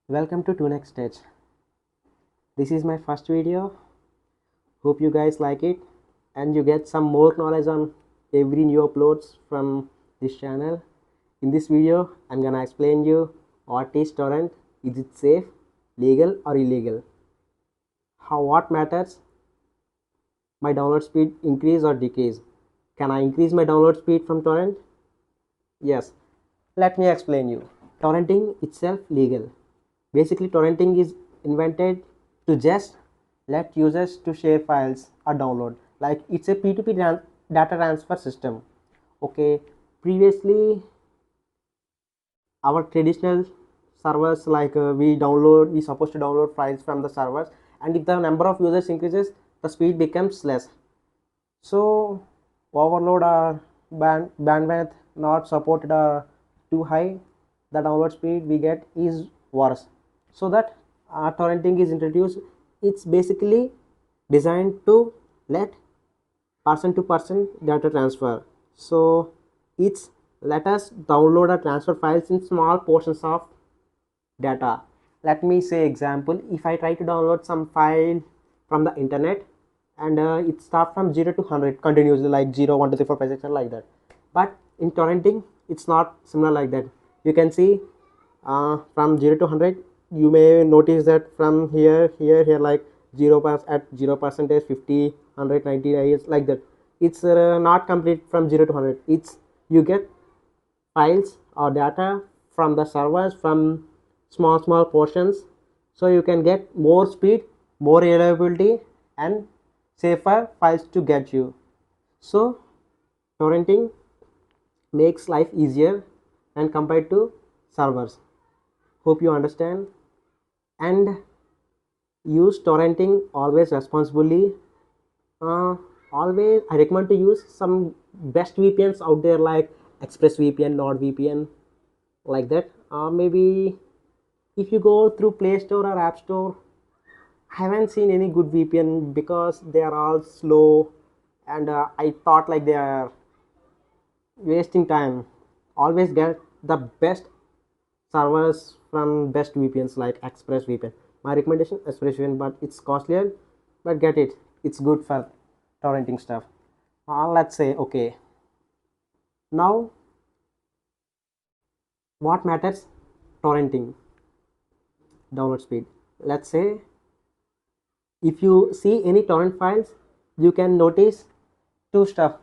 Welcome to toonxtech. This is my first video. Hope you guys like it and you get some more knowledge on every new uploads from this channel. In this video, I'm gonna explain you what is torrent, is it safe, legal or illegal, what matters, my download speed increase or decrease. Can I increase my download speed from torrent? Yes. Let me explain you. Torrenting itself legal. Basically, torrenting is invented to just let users to share files or download. Like it's a P2P data transfer system. Okay, previously our traditional servers, like we supposed to download files from the servers, and if the number of users increases, the speed becomes less. So overload or bandwidth not supported or too high, the download speed we get is worse. So that torrenting is introduced. It's basically designed to let person to person data transfer. So it's let us download or transfer files in small portions of data. Let me say example, if I try to download some file from the internet and it starts from 0 to 100 continuously, like 0 1 2 3 4 5 6 7 like that. But in torrenting it's not similar like that. You can see from 0 to 100, you may notice that from here like 0 at 0 percentage 50 100 90 is like that. It's not complete from 0 to 100. It's you get files or data from the servers from small portions, so you can get more speed, more reliability and safer files to get you. So torrenting makes life easier and compared to servers. Hope you understand. And use torrenting always responsibly. Always I recommend to use some best VPNs out there, like ExpressVPN, NordVPN, like that. Maybe if you go through Play Store or App Store, I haven't seen any good VPN because they are all slow, and I thought like they are wasting time. Always get the best servers from best VPNs like ExpressVPN. My recommendation ExpressVPN, but it's costlier, but get it. It's good for torrenting stuff. Let's say okay. Now what matters? Torrenting download speed. Let's say if you see any torrent files, you can notice two stuff: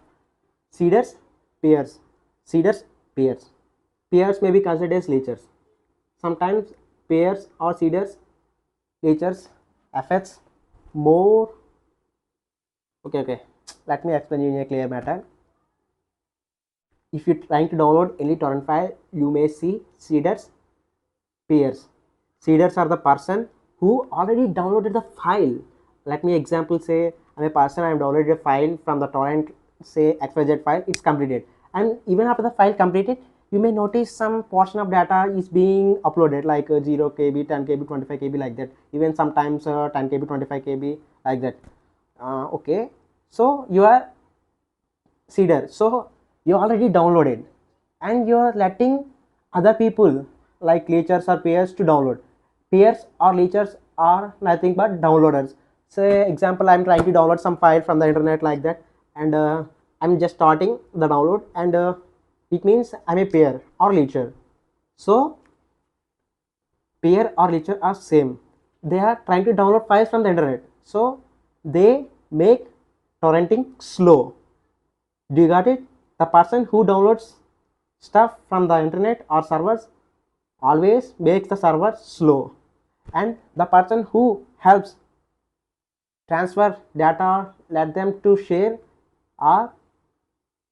seedrs, peers. Seedrs, peers. Peers may be considered as leechers. Sometimes peers or seedrs, leechers affects more. Okay. Let me explain you in a clear matter. If you're trying to download any torrent file, you may see seedrs, peers. Seedrs are the person who already downloaded the file. Let me example say I'm a person, I have downloaded a file from the torrent, say XYZ file, it's completed. And even after the file completed, you may notice some portion of data is being uploaded, like 0 KB, 10 KB, 25 KB, like that. Even sometimes 10 KB, 25 KB, like that. Okay, so you are seeder, so you already downloaded and you are letting other people like leechers or peers to download. Peers or leechers are nothing but downloaders. Say example, I'm trying to download some file from the internet like that, and I'm just starting the download, and it means I'm a peer or leecher. So peer or leecher are same. They are trying to download files from the internet, so they make torrenting slow. Do you got it? The person who downloads stuff from the internet or servers always makes the server slow, and the person who helps transfer data, let them to share, are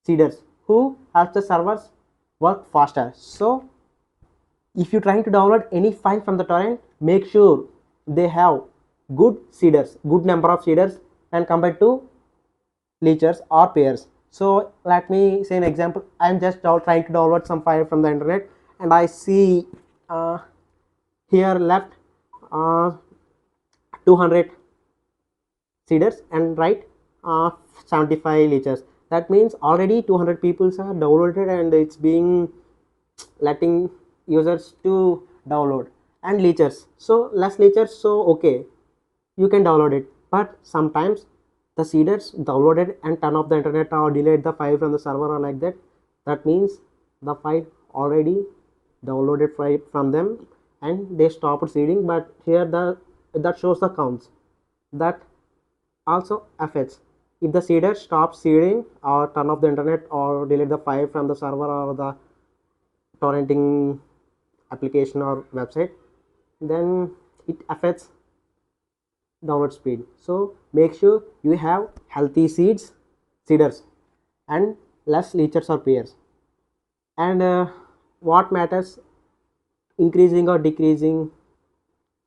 seeders who helps the servers work faster. So if you're trying to download any file from the torrent, make sure they have good seeders, good number of seeders, and compared to leechers or peers. So let me say an example. I'm just trying to download some file from the internet, and I see here left 200 seeders and right 75 leechers. That means already 200 people are downloaded, and it's being letting users to download. and leechers. So less leechers, so okay, you can download it. But sometimes the seeders downloaded and turn off the internet or delete the file from the server or like that. That means the file already downloaded from them and they stopped seeding. But here that shows the counts. That also affects if the seeder stops seeding or turn off the internet or delete the file from the server or the torrenting application or website, then it affects download speed. So make sure you have healthy seeders and less leechers or peers. And what matters, increasing or decreasing,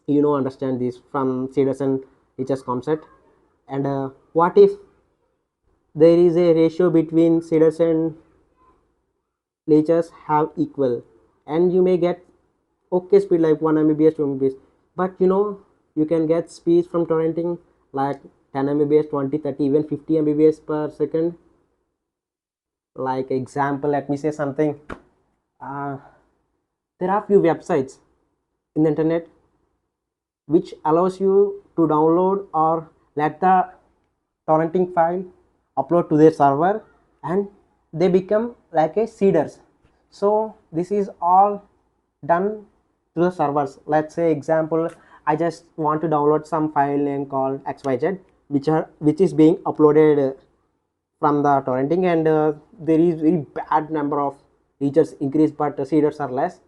understand this from seeders and leechers concept. And what if there is a ratio between seeders and leechers have equal, and you may get okay speed like 1 mbps 2 mbps, but you can get speeds from torrenting like 10 mbps 20 30 even 50 mbps per second. Like example, let me say something. uh, there are few websites in the internet which allows you to download or let the torrenting file upload to their server, and they become like a seeders. So this is all done through the servers. Let's say example, I just want to download some file name called xyz, which is being uploaded from the torrenting, and there is very bad number of features increase, but seeders are less,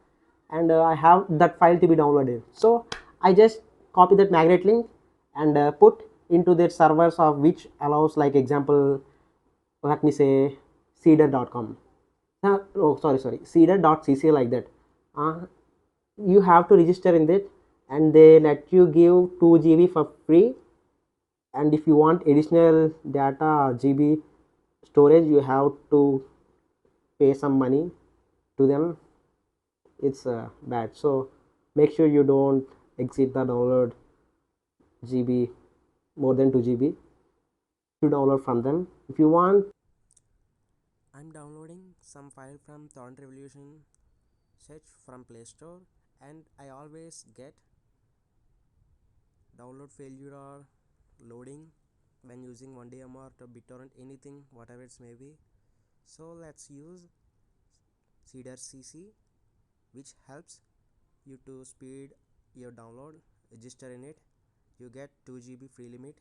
and I have that file to be downloaded. So I just copy that magnet link and put into their servers, of which allows, like example, let me say seedr.com. Oh, sorry, seedr.cc, like that. You have to register in that, and they let you give 2 GB for free, and if you want additional data GB storage, you have to pay some money to them. It's bad, so make sure you don't exceed the download GB more than 2 GB to download from them. If you want, I'm downloading some file from Torrent Revolution search from Play Store, and I always get download failure or loading when using 1DMR to BitTorrent, anything, whatever it may be. So let's use seedr.cc, which helps you to speed your download. Register in it, you get 2 GB free limit.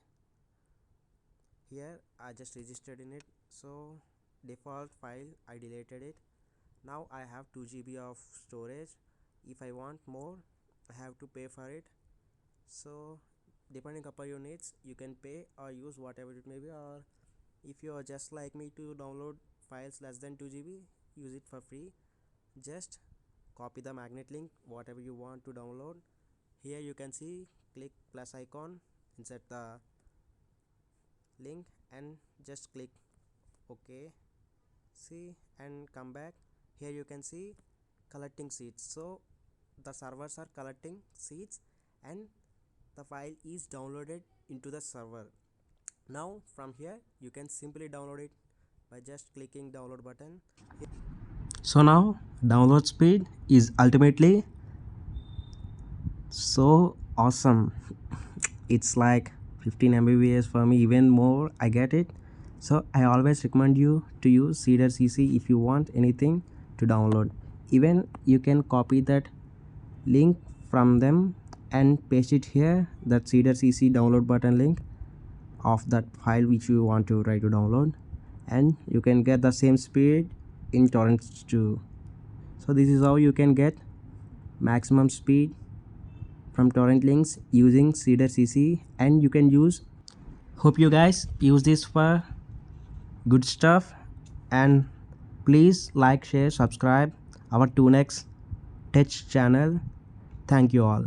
Here I just registered in it, so default file I deleted it. Now I have 2 GB of storage. If I want more, I have to pay for it. So depending upon your needs, you can pay or use whatever it may be, or if you are just like me to download files less than 2 GB, use it for free. Just copy the magnet link, whatever you want to download. Here you can see, click plus icon inside the link and just click OK. See, and come back. Here you can see collecting seeds. So the servers are collecting seeds and the file is downloaded into the server. Now from here you can simply download it by just clicking download button. So now download speed is ultimately so awesome. It's like 15 mbps for me, even more. I get it. So I always recommend you to use seedr.cc if you want anything to download. Even you can copy that link from them and paste it here, that seedr.cc download button link of that file which you want to try to download, and you can get the same speed in torrents too. So this is how you can get maximum speed from torrent links using seedr.cc, and you can use. Hope you guys use this for good stuff, and please like, share, subscribe our toonxtech channel. Thank you all.